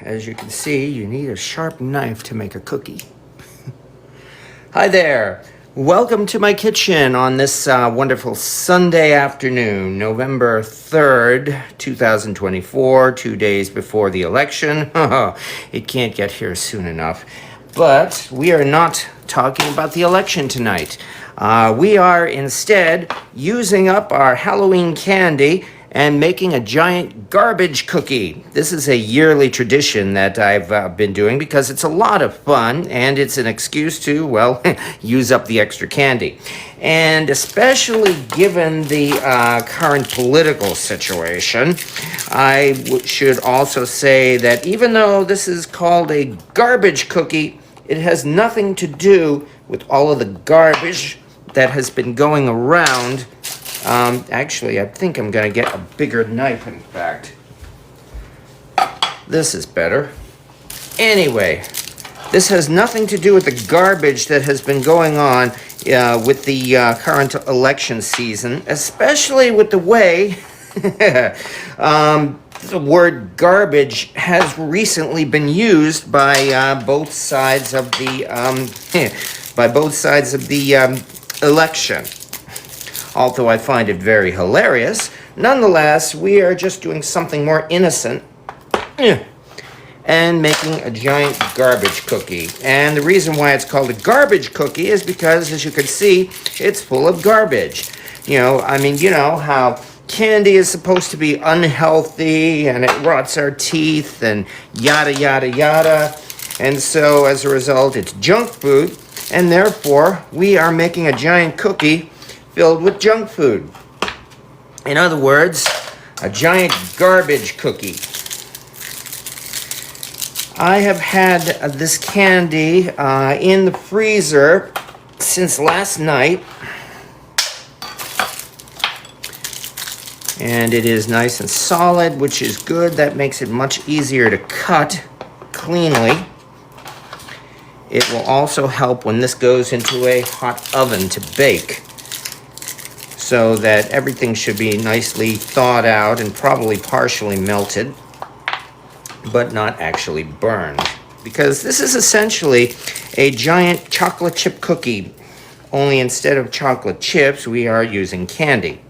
as you can see, you need a sharp knife to make a cookie. Hi there. Welcome to my kitchen on this wonderful Sunday afternoon, November 3rd, 2024, 2 days before the election. It can't get here soon enough. But we are not talking about the election tonight. We are instead using up our Halloween candy and making a giant garbage cookie. This is a yearly tradition that I've been doing because it's a lot of fun and it's an excuse to, well, use up the extra candy. And especially given the current political situation, I should also say that even though this is called a garbage cookie, it has nothing to do with all of the garbage that has been going around. Actually, I think I'm going to get a bigger knife, in fact. This is better. Anyway, this has nothing to do with the garbage that has been going on with the current election season, especially with the way the word garbage has recently been used by both sides of the election. Although I find it very hilarious, nonetheless, we are just doing something more innocent and making a giant garbage cookie. And the reason why it's called a garbage cookie is because, as you can see, it's full of garbage. You know how candy is supposed to be unhealthy and it rots our teeth and yada, yada, yada. And so, as a result, it's junk food, and therefore, we are making a giant cookie filled with junk food. In other words, a giant garbage cookie. I have had this candy in the freezer since last night. And it is nice and solid, which is good. That makes it much easier to cut cleanly. It will also help when this goes into a hot oven to bake, so that everything should be nicely thawed out and probably partially melted, but not actually burned. Because this is essentially a giant chocolate chip cookie, only instead of chocolate chips, we are using candy.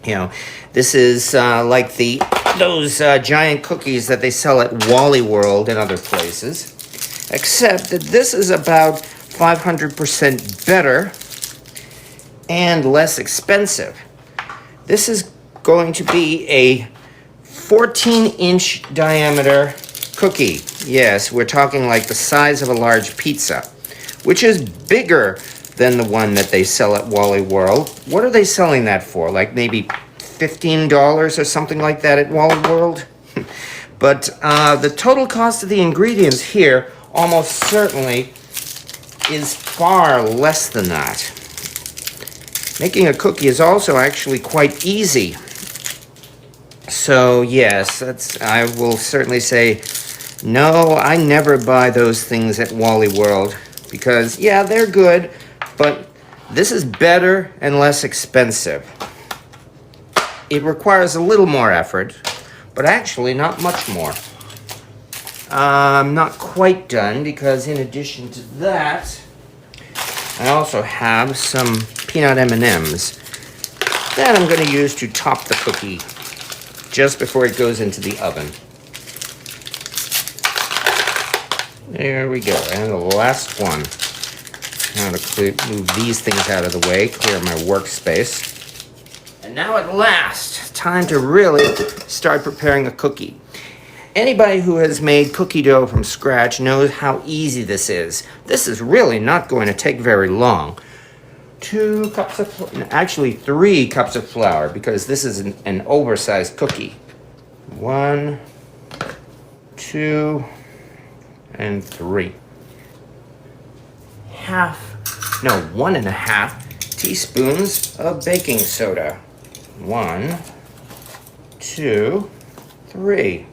You know, this is like those giant cookies that they sell at Wally World and other places, except that this is about 500% better and less expensive. This is going to be a 14-inch diameter cookie. Yes, we're talking like the size of a large pizza, which is bigger than the one that they sell at Wally World. What are they selling that for? Like maybe $15 or something like that at Wally World? But the total cost of the ingredients here almost certainly is far less than that. Making a cookie is also actually quite easy. So yes, I will certainly say, no, I never buy those things at Wally World because, yeah, they're good, but this is better and less expensive. It requires a little more effort, but actually not much more. I'm not quite done because in addition to that, I also have some peanut M&Ms that I'm going to use to top the cookie just before it goes into the oven. There we go, and the last one. Now to move these things out of the way, clear my workspace. And now at last, time to really start preparing a cookie. Anybody who has made cookie dough from scratch knows how easy this is. This is really not going to take very long. 3 cups of flour, because this is an oversized cookie. 1, 2, and 3. 1.5 teaspoons of baking soda. 1, 2, 3.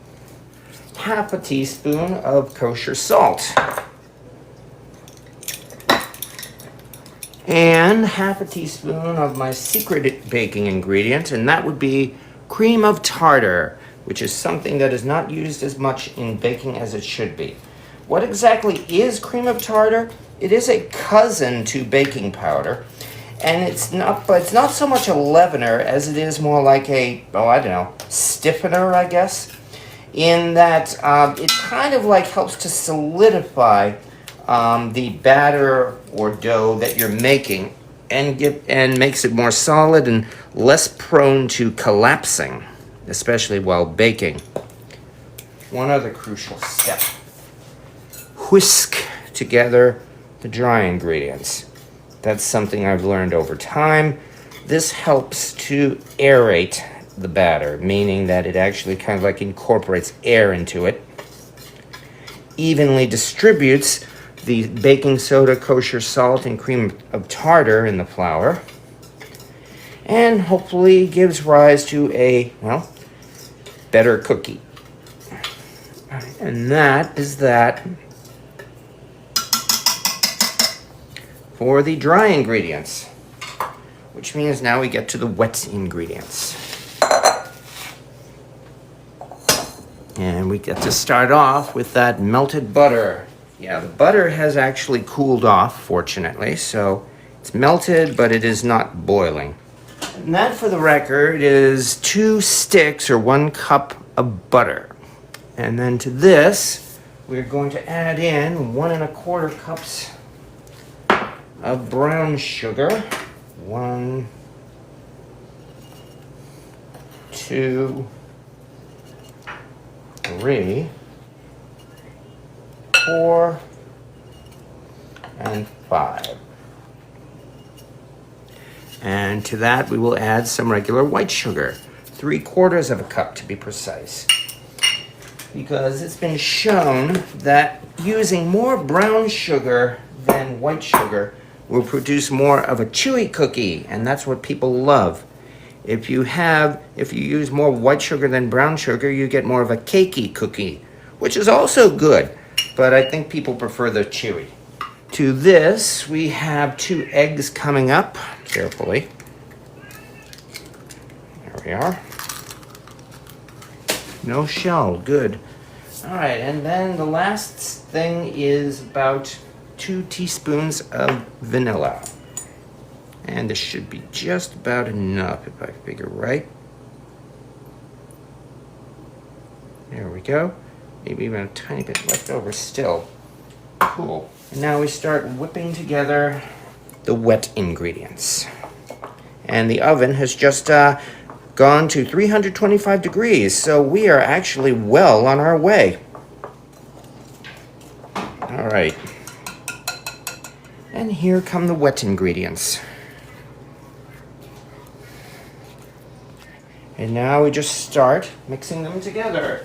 Half a teaspoon of kosher salt. And half a teaspoon of my secret baking ingredient, and that would be cream of tartar, which is something that is not used as much in baking as it should be. What exactly is cream of tartar? It is a cousin to baking powder, and it's not so much a leavener as it is more like a, stiffener, I guess, in that it kind of like helps to solidify the batter or dough that you're making and makes it more solid and less prone to collapsing, especially while baking. One other crucial step. Whisk together the dry ingredients. That's something I've learned over time. This helps to aerate the batter, meaning that it actually kind of like incorporates air into it, evenly distributes the baking soda, kosher salt, and cream of tartar in the flour, and hopefully gives rise to a, better cookie. And that is that for the dry ingredients, which means now we get to the wet ingredients. And we get to start off with that melted butter. Yeah, the butter has actually cooled off, fortunately, so it's melted, but it is not boiling. And that, for the record, is 2 sticks or 1 cup of butter. And then to this, we're going to add in 1 1/4 cups of brown sugar. 1, 2, 3, 4, and 5. And to that we will add some regular white sugar, 3/4 of a cup to be precise. Because it's been shown that using more brown sugar than white sugar will produce more of a chewy cookie, and that's what people love. If you use more white sugar than brown sugar, you get more of a cakey cookie, which is also good, but I think people prefer the chewy. To this, we have 2 eggs coming up, carefully. There we are. No shell, good. All right, and then the last thing is about 2 teaspoons of vanilla. And this should be just about enough, if I figure right. There we go. Maybe even a tiny bit left over still. Cool. And now we start whipping together the wet ingredients. And the oven has just gone to 325 degrees, so we are actually well on our way. All right. And here come the wet ingredients. And now we just start mixing them together.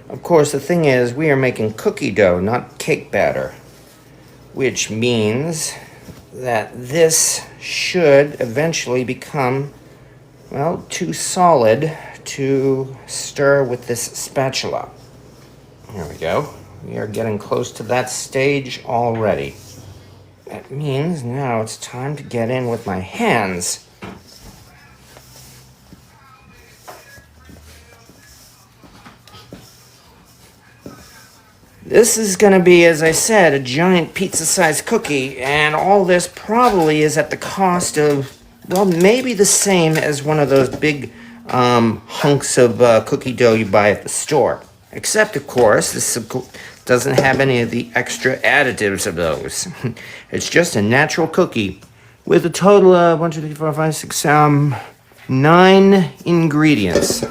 Of course, the thing is, we are making cookie dough, not cake batter, which means that this should eventually become, too solid to stir with this spatula. There we go. We are getting close to that stage already. That means now it's time to get in with my hands. This is going to be, as I said, a giant pizza-sized cookie, and all this probably is at the cost of, maybe the same as one of those big hunks of cookie dough you buy at the store. Except, of course, this doesn't have any of the extra additives of those. It's just a natural cookie with a total of 9 ingredients,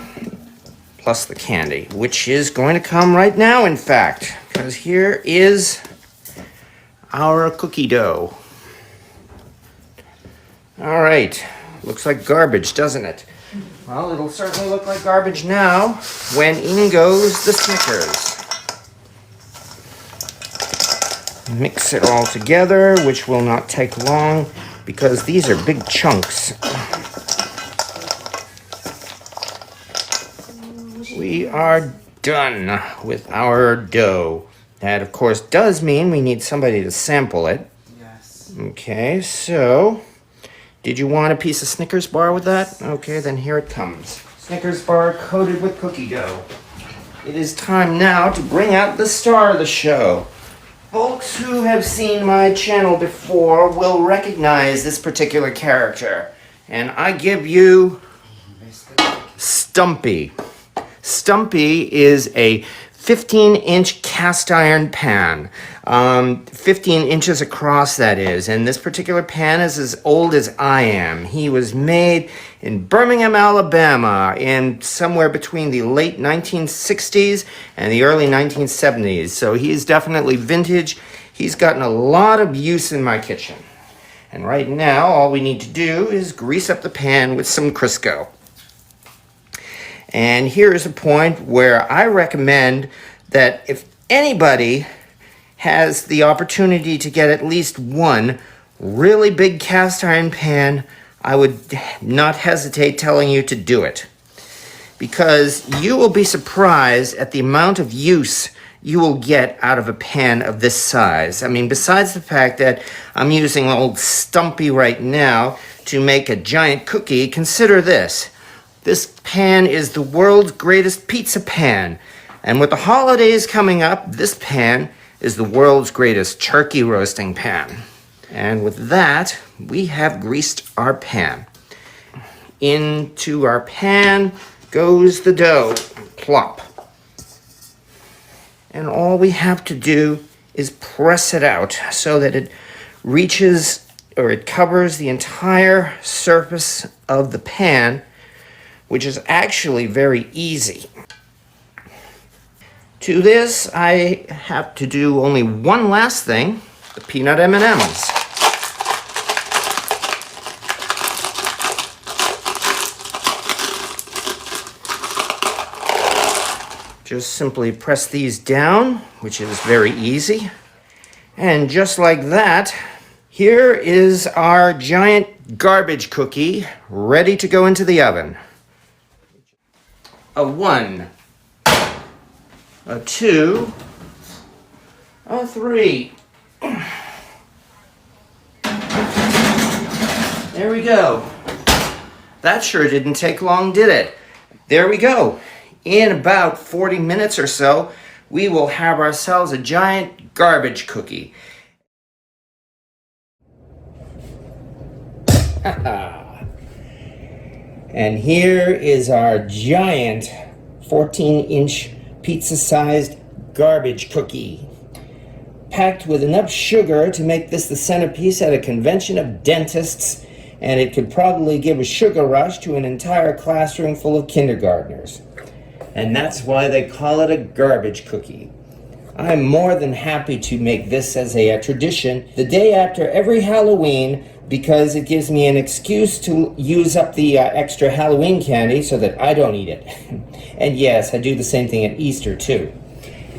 plus the candy, which is going to come right now, in fact, because here is our cookie dough. All right, looks like garbage, doesn't it? Well, it'll certainly look like garbage now when in goes the Snickers. Mix it all together, which will not take long because these are big chunks. We are done with our dough. That, of course, does mean we need somebody to sample it. Yes. Okay, so did you want a piece of Snickers bar with that? Okay, then here it comes. Snickers bar coated with cookie dough. It is time now to bring out the star of the show. Folks who have seen my channel before will recognize this particular character. And I give you Stumpy. Stumpy is a 15-inch cast iron pan. 15 inches across, that is. And this particular pan is as old as I am. He was made in Birmingham, Alabama, in somewhere between the late 1960s and the early 1970s. So he's definitely vintage. He's gotten a lot of use in my kitchen. And right now, all we need to do is grease up the pan with some Crisco. And here is a point where I recommend that if anybody has the opportunity to get at least one really big cast iron pan, I would not hesitate telling you to do it. Because you will be surprised at the amount of use you will get out of a pan of this size. I mean, besides the fact that I'm using old Stumpy right now to make a giant cookie, consider this. This pan is the world's greatest pizza pan. And with the holidays coming up, this pan is the world's greatest turkey roasting pan. And with that, we have greased our pan. Into our pan goes the dough. Plop. And all we have to do is press it out so that it reaches, or it covers the entire surface of the pan, which is actually very easy. To this, I have to do only one last thing, the peanut M&Ms. Just simply press these down, which is very easy. And just like that, here is our giant garbage cookie ready to go into the oven. A 1, a 2, a 3. There we go. That sure didn't take long, did it? There we go. In about 40 minutes or so, we will have ourselves a giant garbage cookie. And here is our giant 14-inch pizza-sized garbage cookie, packed with enough sugar to make this the centerpiece at a convention of dentists, and it could probably give a sugar rush to an entire classroom full of kindergartners. And that's why they call it a garbage cookie. I'm more than happy to make this as a tradition the day after every Halloween, because it gives me an excuse to use up the extra Halloween candy so that I don't eat it. And yes, I do the same thing at Easter too.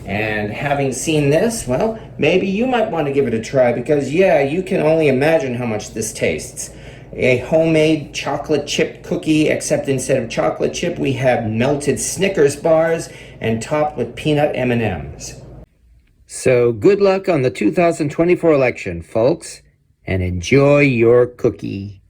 And having seen this, well, maybe you might want to give it a try, because yeah, you can only imagine how much this tastes. A homemade chocolate chip cookie, except instead of chocolate chip, we have melted Snickers bars and topped with peanut M&Ms. So good luck on the 2024 election, folks, and enjoy your cookie.